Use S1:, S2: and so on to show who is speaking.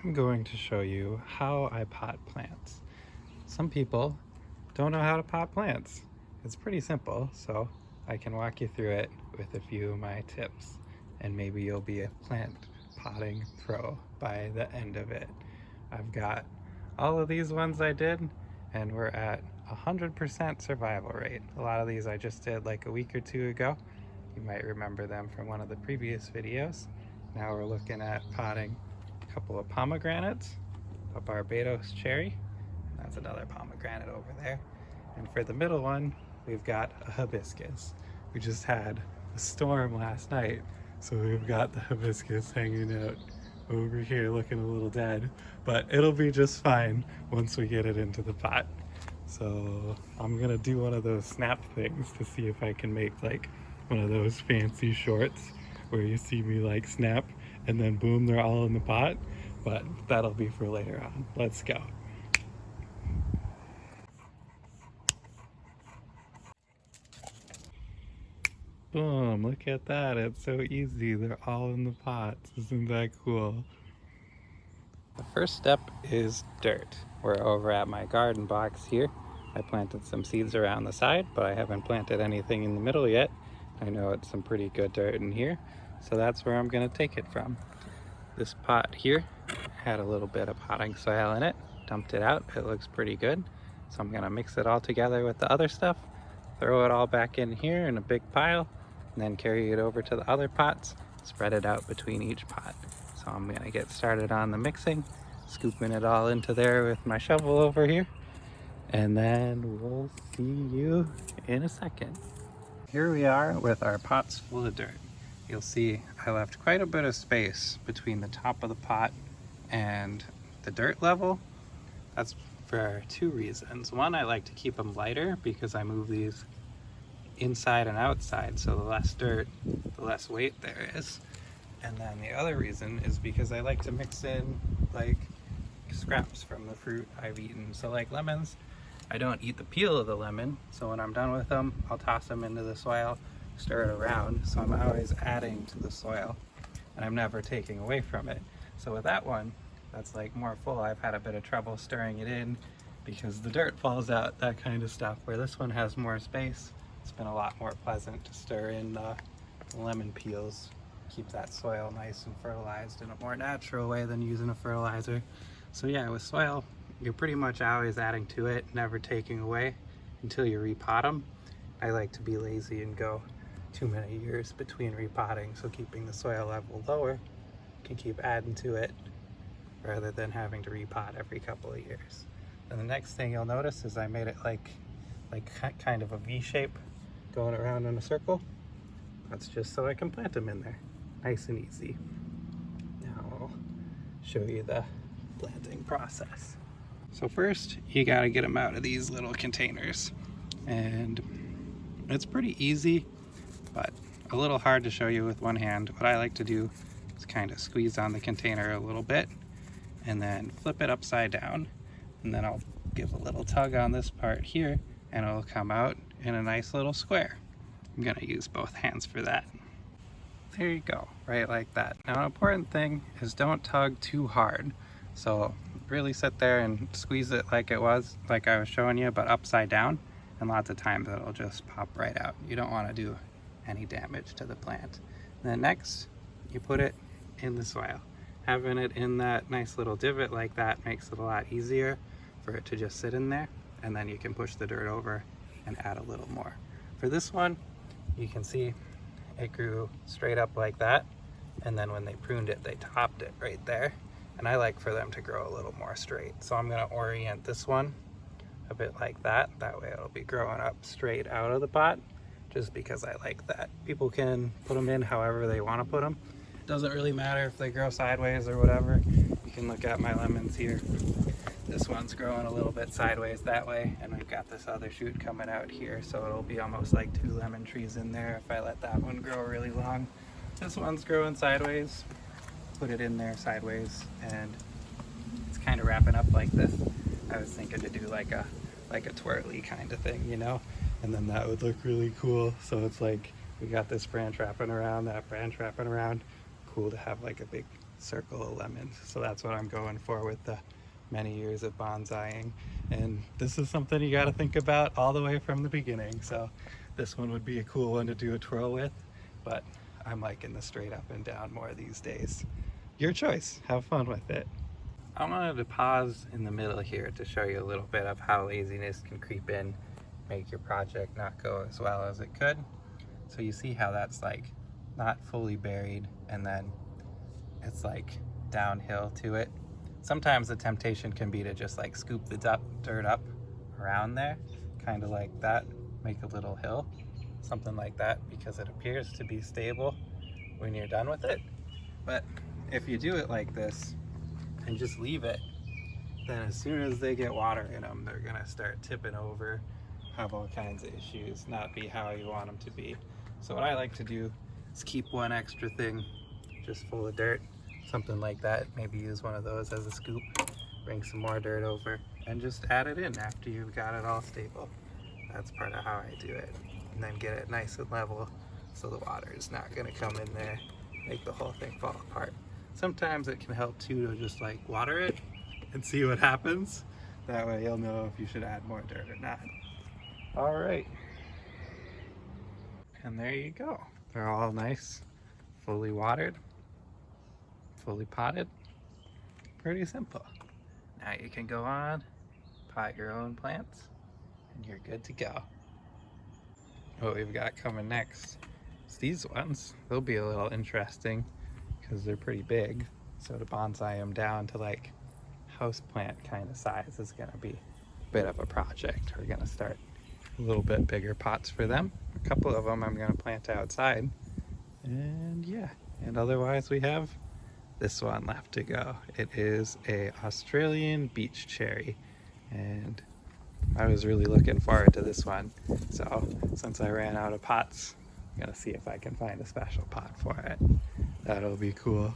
S1: I'm going to show you how I pot plants. Some people don't know how to pot plants. It's pretty simple, so I can walk you through it with a few of my tips, and maybe you'll be a plant potting pro by the end of it. I've got all of these ones I did, and we're at 100% survival rate. A lot of these I just did like a week or two ago. You might remember them from one of the previous videos. Now we're looking at potting a couple of pomegranates, a Barbados cherry, that's another pomegranate over there. And for the middle one, we've got a hibiscus. We just had a storm last night, so we've got the hibiscus hanging out over here looking a little dead, but it'll be just fine once we get it into the pot. So I'm gonna do one of those snap things to see if I can make like one of those fancy shorts where you see me like snap and then boom, they're all in the pot, but that'll be for later on. Let's go. Boom, look at that, it's so easy. They're all in the pots. Isn't that cool? The first step is dirt. We're over at my garden box here. I planted some seeds around the side, but I haven't planted anything in the middle yet. I know it's some pretty good dirt in here, so that's where I'm gonna take it from. This pot here had a little bit of potting soil in it. Dumped it out, it looks pretty good. So I'm gonna mix it all together with the other stuff, throw it all back in here in a big pile, and then carry it over to the other pots, spread it out between each pot. So I'm gonna get started on the mixing, scooping it all into there with my shovel over here, and then we'll see you in a second. Here we are with our pots full of dirt. You'll see I left quite a bit of space between the top of the pot and the dirt level. That's for two reasons. One, I like to keep them lighter because I move these inside and outside, so the less dirt, the less weight there is. And then the other reason is because I like to mix in like scraps from the fruit I've eaten. So like lemons, I don't eat the peel of the lemon, so when I'm done with them, I'll toss them into the soil, stir it around, so I'm always adding to the soil and I'm never taking away from it. So with that one, that's like more full, I've had a bit of trouble stirring it in because the dirt falls out, that kind of stuff. Where this one has more space, it's been a lot more pleasant to stir in the lemon peels, keep that soil nice and fertilized in a more natural way than using a fertilizer. So yeah, with soil, you're pretty much always adding to it, never taking away until you repot them. I like to be lazy and go too many years between repotting, so keeping the soil level lower can keep adding to it rather than having to repot every couple of years. And the next thing you'll notice is I made it like kind of a V shape going around in a circle. That's just so I can plant them in there, nice and easy. Now I'll show you the planting process. So first, you gotta get them out of these little containers. And it's pretty easy, but a little hard to show you with one hand. What I like to do is kind of squeeze on the container a little bit and then flip it upside down. And then I'll give a little tug on this part here and it'll come out in a nice little square. I'm gonna use both hands for that. There you go, right like that. Now an important thing is don't tug too hard. So really sit there and squeeze it like it was, like I was showing you, but upside down. And lots of times it'll just pop right out. You don't want to do any damage to the plant. And then next, you put it in the soil. Having it in that nice little divot like that makes it a lot easier for it to just sit in there. And then you can push the dirt over and add a little more. For this one, you can see it grew straight up like that. And then when they pruned it, they topped it right there. And I like for them to grow a little more straight. So I'm gonna orient this one a bit like that. That way it'll be growing up straight out of the pot, just because I like that. People can put them in however they wanna put them. It doesn't really matter if they grow sideways or whatever. You can look at my lemons here. This one's growing a little bit sideways that way, and we've got this other shoot coming out here, so it'll be almost like two lemon trees in there if I let that one grow really long. This one's growing sideways. Put it in there sideways, and it's kind of wrapping up like this. I was thinking to do like a twirly kind of thing, you know, and then that would look really cool. So it's like we got this branch wrapping around, that branch wrapping around. Cool to have like a big circle of lemons. So that's what I'm going for with the many years of bonsaiing. And this is something you got to think about all the way from the beginning. So this one would be a cool one to do a twirl with, but I'm liking the straight up and down more these days. Your choice. Have fun with it. I wanted to pause in the middle here to show you a little bit of how laziness can creep in, make your project not go as well as it could. So you see how that's like not fully buried and then it's like downhill to it. Sometimes the temptation can be to just like scoop the dirt up around there, kind of like that, make a little hill, something like that, because it appears to be stable when you're done with it. But if you do it like this and just leave it, then as soon as they get water in them, they're gonna start tipping over, have all kinds of issues, not be how you want them to be. So what I like to do is keep one extra thing just full of dirt, something like that. Maybe use one of those as a scoop, bring some more dirt over, and just add it in after you've got it all stable. That's part of how I do it. And then get it nice and level so the water is not gonna come in there, make the whole thing fall apart. Sometimes it can help too to just like water it and see what happens. That way you'll know if you should add more dirt or not. All right. And there you go. They're all nice, fully watered, fully potted. Pretty simple. Now you can go on, pot your own plants, and you're good to go. What we've got coming next is these ones. They'll be a little interesting because they're pretty big. So to bonsai them down to like houseplant kind of size is gonna be a bit of a project. We're gonna start a little bit bigger pots for them. A couple of them I'm gonna plant outside. And yeah, and otherwise we have this one left to go. It is a Australian beach cherry, and I was really looking forward to this one. So since I ran out of pots, I'm gonna see if I can find a special pot for it. That'll be cool.